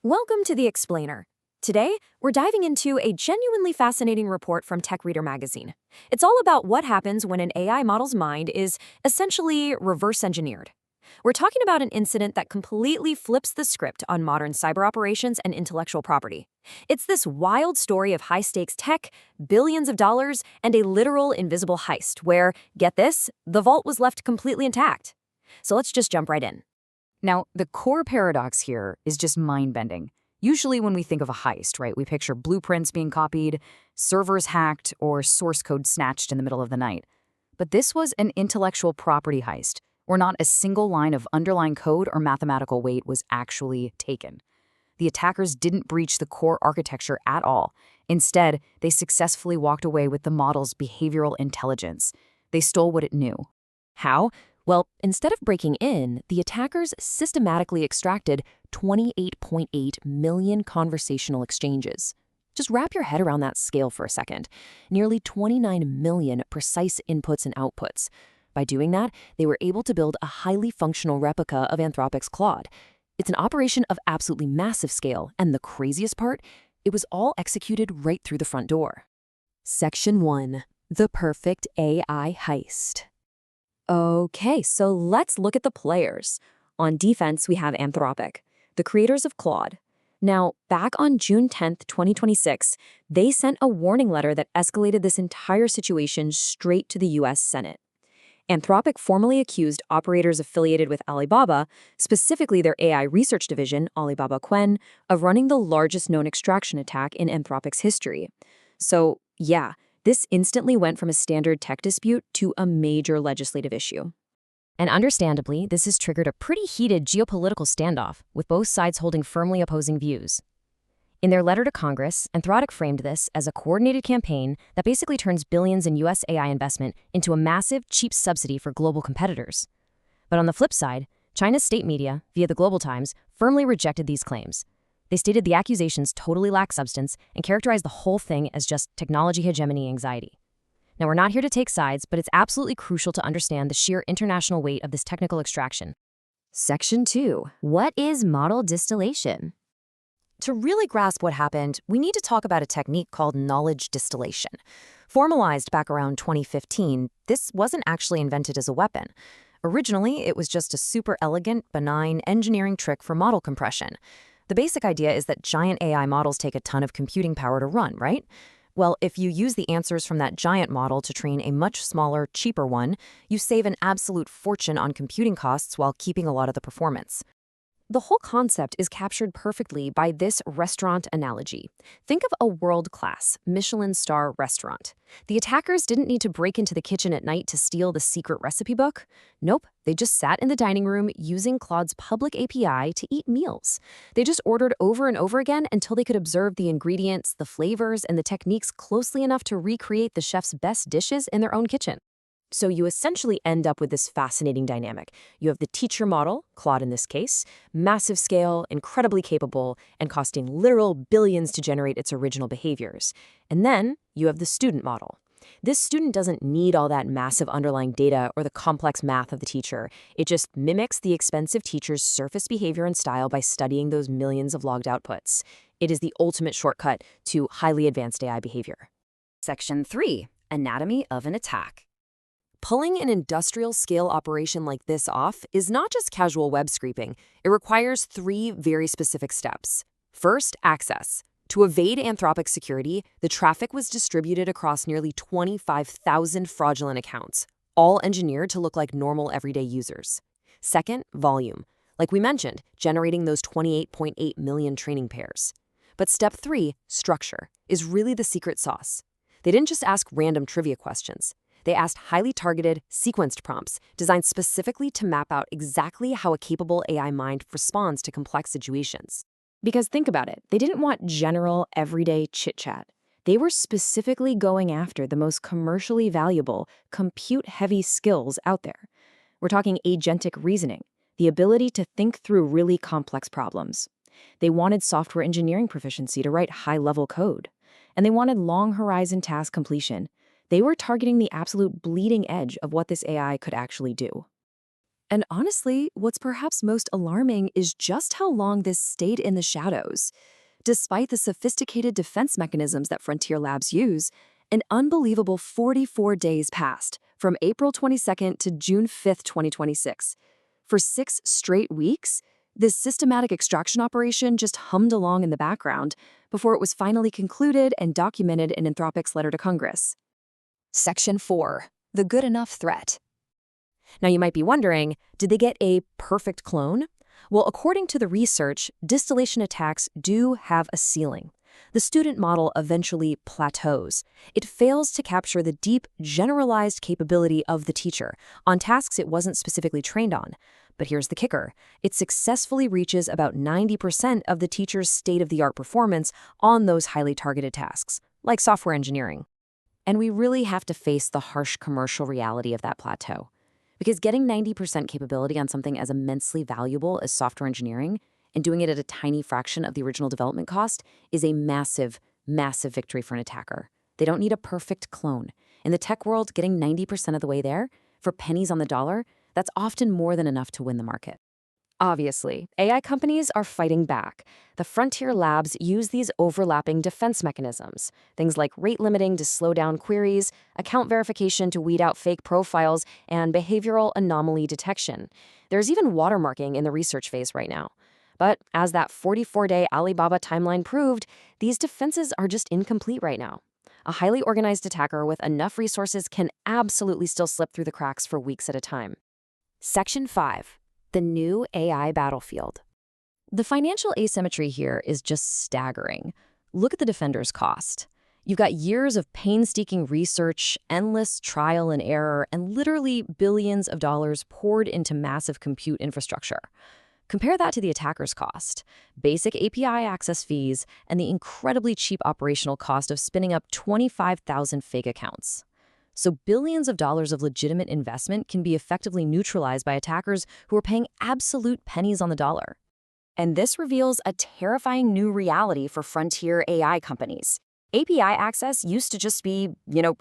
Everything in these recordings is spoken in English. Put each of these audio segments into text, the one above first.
Welcome to The Explainer. Today, we're diving into a genuinely fascinating report from Tech-Reader magazine. It's all about what happens when an AI model's mind is essentially reverse engineered. We're talking about an incident that completely flips the script on modern cyber operations and intellectual property. It's this wild story of high-stakes tech, billions of dollars, and a literal invisible heist where, get this, the vault was left completely intact. So let's just jump right in. Now, the core paradox here is just mind-bending. Usually when we think of a heist, right, we picture blueprints being copied, servers hacked, or source code snatched in the middle of the night. But this was an intellectual property heist, where not a single line of underlying code or mathematical weight was actually taken. The attackers didn't breach the core architecture at all. Instead, they successfully walked away with the model's behavioral intelligence. They stole what it knew. How? Well, instead of breaking in, the attackers systematically extracted 28.8 million conversational exchanges. Just wrap your head around that scale for a second. Nearly 29 million precise inputs and outputs. By doing that, they were able to build a highly functional replica of Anthropic's Claude. It's an operation of absolutely massive scale, and the craziest part, it was all executed right through the front door. Section 1. The perfect AI heist. Okay, so let's look at the players. On defense, we have Anthropic, the creators of Claude. Now, back on June 10th, 2026, they sent a warning letter that escalated this entire situation straight to the US Senate. Anthropic formally accused operators affiliated with Alibaba, specifically their AI research division, Alibaba Qwen, of running the largest known extraction attack in Anthropic's history. So, yeah, this instantly went from a standard tech dispute to a major legislative issue. And understandably, this has triggered a pretty heated geopolitical standoff, with both sides holding firmly opposing views. In their letter to Congress, Anthropic framed this as a coordinated campaign that basically turns billions in US AI investment into a massive, cheap subsidy for global competitors. But on the flip side, China's state media, via the Global Times, firmly rejected these claims. They stated the accusations totally lack substance and characterized the whole thing as just technology hegemony anxiety. Now, we're not here to take sides, but it's absolutely crucial to understand the sheer international weight of this technical extraction. Section 2. What is model distillation? To really grasp what happened, we need to talk about a technique called knowledge distillation. Formalized back around 2015, this wasn't actually invented as a weapon. Originally, it was just a super elegant, benign engineering trick for model compression. The basic idea is that giant AI models take a ton of computing power to run, right? Well, if you use the answers from that giant model to train a much smaller, cheaper one, you save an absolute fortune on computing costs while keeping a lot of the performance. The whole concept is captured perfectly by this restaurant analogy. Think of a world-class, Michelin star restaurant. The attackers didn't need to break into the kitchen at night to steal the secret recipe book. Nope, they just sat in the dining room using Claude's public API to eat meals. They just ordered over and over again until they could observe the ingredients, the flavors, and the techniques closely enough to recreate the chef's best dishes in their own kitchen. So you essentially end up with this fascinating dynamic. You have the teacher model, Claude in this case, massive scale, incredibly capable, and costing literal billions to generate its original behaviors. And then you have the student model. This student doesn't need all that massive underlying data or the complex math of the teacher. It just mimics the expensive teacher's surface behavior and style by studying those millions of logged outputs. It is the ultimate shortcut to highly advanced AI behavior. Section 3. Anatomy of an attack. Pulling an industrial-scale operation like this off is not just casual web scraping. It requires 3 very specific steps. First, access. To evade Anthropic security, the traffic was distributed across nearly 25,000 fraudulent accounts, all engineered to look like normal everyday users. Second, volume. Like we mentioned, generating those 28.8 million training pairs. But step 3, structure, is really the secret sauce. They didn't just ask random trivia questions. They asked highly targeted, sequenced prompts designed specifically to map out exactly how a capable AI mind responds to complex situations. Because think about it, they didn't want general, everyday chit-chat. They were specifically going after the most commercially valuable, compute-heavy skills out there. We're talking agentic reasoning, the ability to think through really complex problems. They wanted software engineering proficiency to write high-level code. And they wanted long-horizon task completion. They were targeting the absolute bleeding edge of what this AI could actually do. And honestly, what's perhaps most alarming is just how long this stayed in the shadows. Despite the sophisticated defense mechanisms that Frontier Labs use, an unbelievable 44 days passed, from April 22nd to June 5th, 2026. For 6 straight weeks, this systematic extraction operation just hummed along in the background before it was finally concluded and documented in Anthropic's letter to Congress. Section 4. The good enough threat. Now you might be wondering, did they get a perfect clone? Well, according to the research, distillation attacks do have a ceiling. The student model eventually plateaus. It fails to capture the deep, generalized capability of the teacher on tasks it wasn't specifically trained on. But here's the kicker. It successfully reaches about 90% of the teacher's state-of-the-art performance on those highly targeted tasks, like software engineering. And we really have to face the harsh commercial reality of that plateau. Because getting 90% capability on something as immensely valuable as software engineering and doing it at a tiny fraction of the original development cost is a massive, massive victory for an attacker. They don't need a perfect clone. In the tech world, getting 90% of the way there, for pennies on the dollar, that's often more than enough to win the market. Obviously, AI companies are fighting back. The Frontier Labs use these overlapping defense mechanisms, things like rate limiting to slow down queries, account verification to weed out fake profiles, and behavioral anomaly detection. There's even watermarking in the research phase right now. But as that 44-day Alibaba timeline proved, these defenses are just incomplete right now. A highly organized attacker with enough resources can absolutely still slip through the cracks for weeks at a time. Section 5. The new AI battlefield. The financial asymmetry here is just staggering. Look at the defender's cost. You've got years of painstaking research, endless trial and error, and literally billions of dollars poured into massive compute infrastructure. Compare that to the attacker's cost, basic API access fees, and the incredibly cheap operational cost of spinning up 25,000 fake accounts. So billions of dollars of legitimate investment can be effectively neutralized by attackers who are paying absolute pennies on the dollar. And this reveals a terrifying new reality for frontier AI companies. API access used to just be,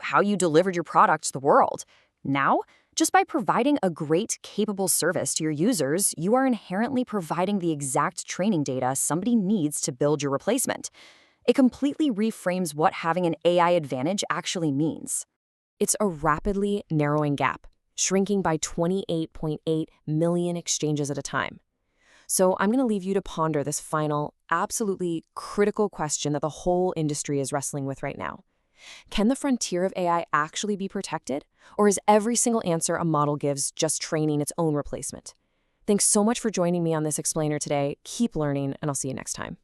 how you delivered your product to the world. Now, just by providing a great, capable service to your users, you are inherently providing the exact training data somebody needs to build your replacement. It completely reframes what having an AI advantage actually means. It's a rapidly narrowing gap, shrinking by 28.8 million exchanges at a time. So I'm going to leave you to ponder this final, absolutely critical question that the whole industry is wrestling with right now. Can the frontier of AI actually be protected? Or is every single answer a model gives just training its own replacement? Thanks so much for joining me on this explainer today. Keep learning, and I'll see you next time.